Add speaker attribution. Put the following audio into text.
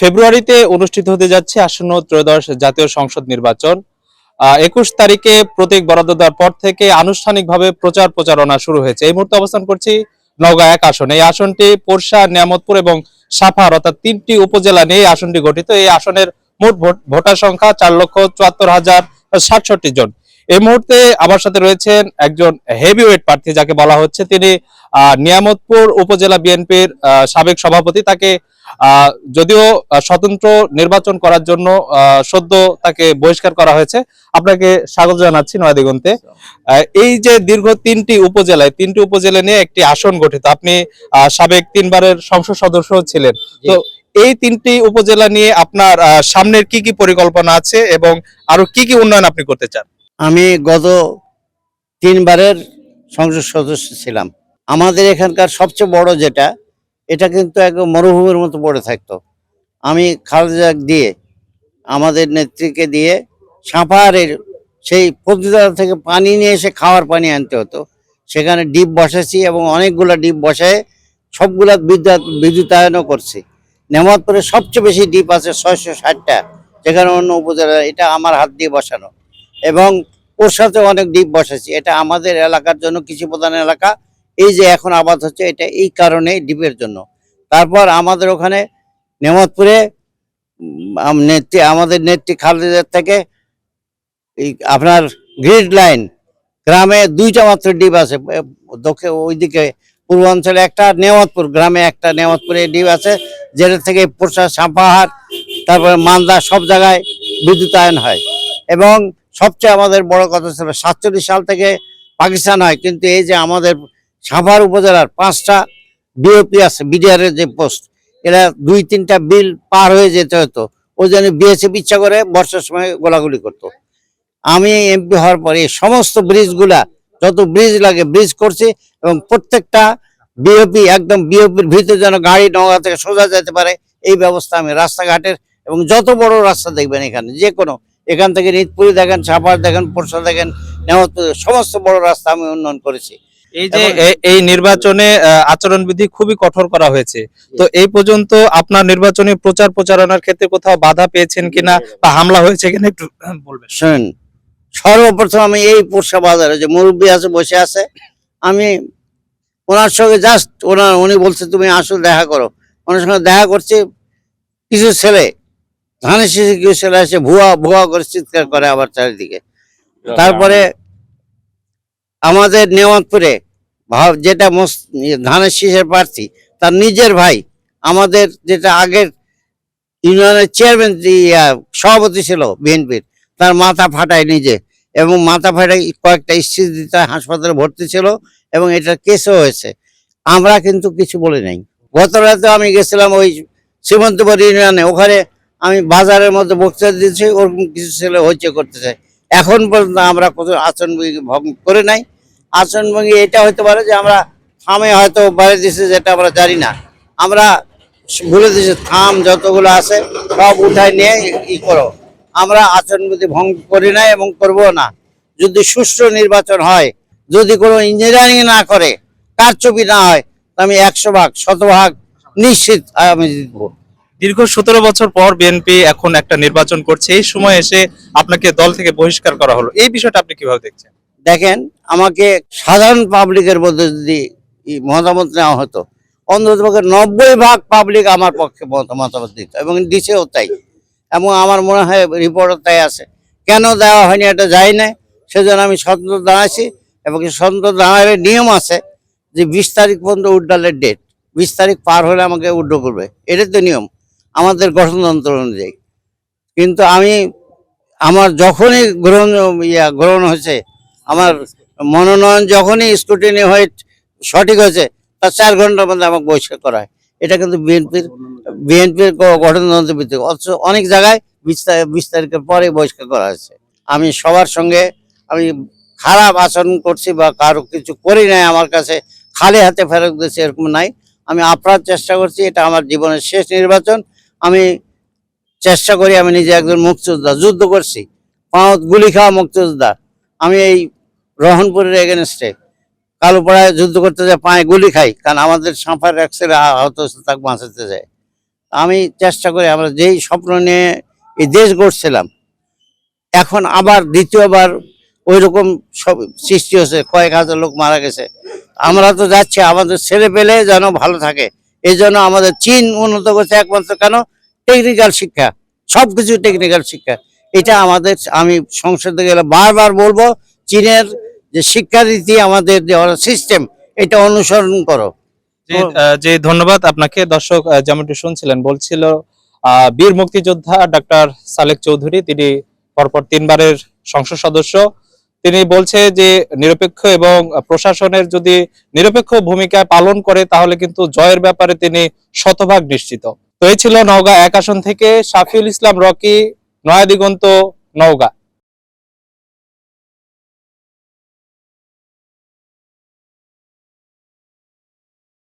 Speaker 1: ফেব্রুয়ারিতে অনুষ্ঠিত হতে যাচ্ছে আসন্ন ত্রয়োদশ জাতীয় সংসদ নির্বাচন। 21 তারিখে প্রতীক বরাদ্দ দেওয়ার পর থেকে আনুষ্ঠানিকভাবে প্রচারণা শুরু হয়েছে। এই মুহূর্তে অবস্থান করছি নওগাঁ 1 আসন। এই আসনটি পোরশা, নিয়ামতপুর এবং সাভার অর্থাৎ 3টি উপজেলা নিয়ে এই আসনটি গঠিত। এই আসনের মোট ভোটার সংখ্যা 4,74,067 জন। এই মুহূর্তে আমার সাথে রয়েছেন একজন হেভিওয়েট প্রার্থী যাকে বলা হচ্ছে। তিনি নিয়ামতপুর উপজেলা বিএনপির সাবেক সভাপতি। তাকে যদিও স্বতন্ত্র নির্বাচন করার জন্য সদ্য তাকে বহিষ্কার করা হয়েছে। আপনাকে স্বাগত জানাচ্ছি নয়াদিগন্তে। এই যে দীর্ঘ 3টি উপজেলা নিয়ে একটি আসন গঠিত। আপনি সাবেক 3বারের সংসদ সদস্য ছিলেন। তো এই 3টি উপজেলা নিয়ে আপনার সামনের কি কি পরিকল্পনা আছে এবং আরো কি কি উন্নয়ন আপনি করতে চান?
Speaker 2: আমি গত 3বারের সংসদ সদস্য ছিলাম। আমাদের এখানকার সবচেয়ে বড় যেটা, এটা কিন্তু একদম মরুভূমির মতো পড়ে থাকতো। আমি খালেদা দিয়ে, আমাদের নেত্রীকে দিয়ে সাভারের সেই প্রতিদার থেকে পানি নিয়ে এসে খাওয়ার পানি আনতে হতো। সেখানে ডিপ বসাচ্ছি এবং অনেকগুলো ডিপ বসায় সবগুলা বিদ্যুতায়নও করছি। নেমাতপুরে সবচেয়ে বেশি ডিপ আছে 660টা, যেখানে অন্য উপজেলা, এটা আমার হাত দিয়ে বসানো। এবং ওর সাথে অনেক ডিপ বসাচ্ছি। এটা আমাদের এলাকার জন্য, কৃষি প্রধান এলাকা। এই যে এখন আবাদ হচ্ছে, এটা এই কারণে ডিপের জন্য। তারপর আমাদের ওখানে নেমাতপুরে আমাদের নেত্রী খালেদার থেকে এই আপনার গ্রিড লাইন গ্রামে 2টা মাত্র ডিপ আছে। দক্ষিণ ওইদিকে পূর্বাঞ্চলে একটা, নেওয়াতপুর গ্রামে একটা, নেওয়াতপুরে ডিপ আছে, যেটা থেকে পোরশা, সাপাহার, তারপরে মান্দা সব জায়গায় বিদ্যুতায়ন হয়। এবং সবচেয়ে আমাদের বড় কথা ছিল 47 সাল থেকে পাকিস্তান হয়, কিন্তু এই যে আমাদের সাভার উপজেলার 5টা বিওপি আছে, বিডিআর এর যে পোস্ট, এরা 2-3টা বিল পার হয়ে যেতে হতো। ওই জন্য বিএসএফ ইচ্ছা করে বর্ষার সময় গোলাগুলি করতো। আমি এমপি হওয়ার পরে সমস্ত ব্রিজগুলা, যত ব্রিজ লাগে ব্রিজ করছি, এবং প্রত্যেকটা বিওপি একদম বিওপির ভিতরে যেন গাড়ি নওগাঁ থেকে সোজা যেতে পারে এই ব্যবস্থা আমি রাস্তাঘাটের, এবং যত বড় রাস্তা দেখবেন এখানে, যে কোনো, এখান থেকে নিতপুরি দেখেন, সাভার দেখেন, পোরশা দেখেন, নেওয়াতপুর, সমস্ত বড় রাস্তা আমি উন্নয়ন করেছি।
Speaker 1: এই যে এই নির্বাচনে আচরণবিধি খুবই কঠোর করা হয়েছে, তো এই পর্যন্ত আপনার নির্বাচনী প্রচারণার ক্ষেত্রে কোথাও বাধা পেয়েছেন কিনা বা হামলা হয়েছে কিনা একটু বলবেন।
Speaker 2: শুনুন, সর্বপ্রথম আমি এই পোরশা বাজারে যে মুরব্বী আছে বসে আছে, আমি ওনার সঙ্গে জাস্ট উনি বলছে তুমি আসো দেখা করো। ওনার সঙ্গে দেখা করছি, কিছু ছেলে, ধানের শীষে কিছু ছেলে এসে ভুয়া ভুয়া করে চিৎকার করে আবার চারিদিকে। তারপরে আমাদের নেওয়াতপুরে যেটা ধানের শীষের প্রার্থী, তার নিজের ভাই, আমাদের যেটা আগের ইউনিয়নের চেয়ারম্যান সভাপতি ছিল বিএনপির, তার মাথা ফাটায় নিজে, এবং মাথা ফাটায় কয়েকটা স্ত্রী হাসপাতালে ভর্তি ছিল, এবং এটা কেসও হয়েছে। আমরা কিন্তু কিছু বলি নাই। গত রাতে আমি গেছিলাম ওই শ্রীমন্তপুর ইউনিয়নে, ওখানে আমি বাজারের মধ্যে বক্তৃতা দিয়েছি, ওরকম কিছু ছেলে হইচে করতে চায়। এখন পর্যন্ত আমরা কত আচরণভঙ্গি ভঙ্গ করে নাই। আচরণভঙ্গি এটা হতে পারে যে আমরা থামে হয়তো বাইরে দিয়েছি, যেটা আমরা জানি না। আমরা বলে দিয়েছি থাম যতগুলো আছে সব উঠায় নিয়ে করো। আমরা আচরণবিধি ভঙ্গ করি নাই এবং করবো না। যদি সুষ্ঠু নির্বাচন হয়, যদি কোনো ইঞ্জিনিয়ারিং না করে, কারচুপি না হয়, আমি 100 ভাগ 100 ভাগ নিশ্চিত আমি জিতবো।
Speaker 1: দীর্ঘ 17 বছর পর বিএনপি এখন একটা নির্বাচন করছে, এই সময় এসে আপনাকে দল থেকে বহিষ্কার করা হলো, এই বিষয়টা আপনি কিভাবে দেখছেন?
Speaker 2: দেখেন, আমাকে সাধারণ পাবলিকের মধ্যে যদি মতামত নেওয়া হতো, অন্ততপক্ষে 90 ভাগ পাবলিক আমার পক্ষে মতামত দিত, এবং দিছেও তাই। এবং আমার মনে হয় রিপোর্টও তাই আছে। কেন দেওয়া হয়নি এটা যাই না, সেজন্য আমি স্বতন্ত্র দাঁড়াইছি। এবং স্বতন্ত্র দাঁড়ানোর নিয়ম আছে যে 20 তারিখ পর্যন্ত উড্ডালের ডেট, 20 তারিখ পার হলে আমাকে উড্ড করবে, এটাই তো নিয়ম আমাদের গঠনতন্ত্র অনুযায়ী। কিন্তু আমি আমার যখনই গ্রহণ হয়েছে, আমার মনোনয়ন যখনই স্ক্রুটিনি হয়ে সঠিক হয়েছে, তার 4 ঘন্টার মধ্যে আমাকে বহিষ্কার করা হয়। এটা কিন্তু বিএনপির গঠনতন্ত্রের ভিত্তিক। অথচ অনেক জায়গায় 20 তারিখের পরে বহিষ্কার করা হয়েছে। আমি সবার সঙ্গে আমি খারাপ আচরণ করছি বা কারো কিছু করি নাই, আমার কাছে খালি হাতে ফেরত দিয়েছি এরকম নাই। আমি আপ্রাণ চেষ্টা করছি, এটা আমার জীবনের শেষ নির্বাচন। আমি চেষ্টা করি, আমি নিজে একজন মুক্তিযোদ্ধা, যুদ্ধ করছি, পাঁচ গুলি খাওয়া মুক্তিযোদ্ধা। আমি এই রহনপুরের এগেনস্টে কালোপাড়ায় যুদ্ধ করতে যায়, পায়ে গুলি খাই, কারণ আমাদের সাঁপার এক ছেলে আহত হচ্ছে, তাকে বাঁচাতে যায়। আমি চেষ্টা করি, আমরা যেই স্বপ্ন নিয়ে এই দেশ গড়ছিলাম, এখন আবার দ্বিতীয়বার ওই রকম সব সৃষ্টি হচ্ছে, কয়েক হাজার লোক মারা গেছে। আমরা তো যাচ্ছি আমাদের ছেলে পেলে যেন ভালো থাকে, এই জন্য আমাদের চীন উন্নত করছে একমাত্র কেন? টেকনিক্যাল শিক্ষা, সবকিছু টেকনিক্যাল শিক্ষা। এটা আমাদের, আমি সংসদে গেলে বারবার বলবো, চীনের যে শিক্ষারীতি, আমাদের যে সিস্টেম, এটা অনুসরণ করো।
Speaker 1: জি ধন্যবাদ আপনাকে। দর্শক যেমনটি শুনছিলেন, বলছিল বীর মুক্তিযোদ্ধা ডাক্তার সালেক চৌধুরী, তিনি পরপর 3বারের সংসদ সদস্য। তিনি বলছে যে নিরপেক্ষ এবং প্রশাসনের যদি নিরপেক্ষ ভূমিকা পালন করে তাহলে কিন্তু জয়ের ব্যাপারে তিনি শতভাগ নিশ্চিত। তো এই ছিল নওগাঁ 1 আসন থেকে শাফিউল ইসলাম রকি, নয়াদিগন্ত, নওগাঁ।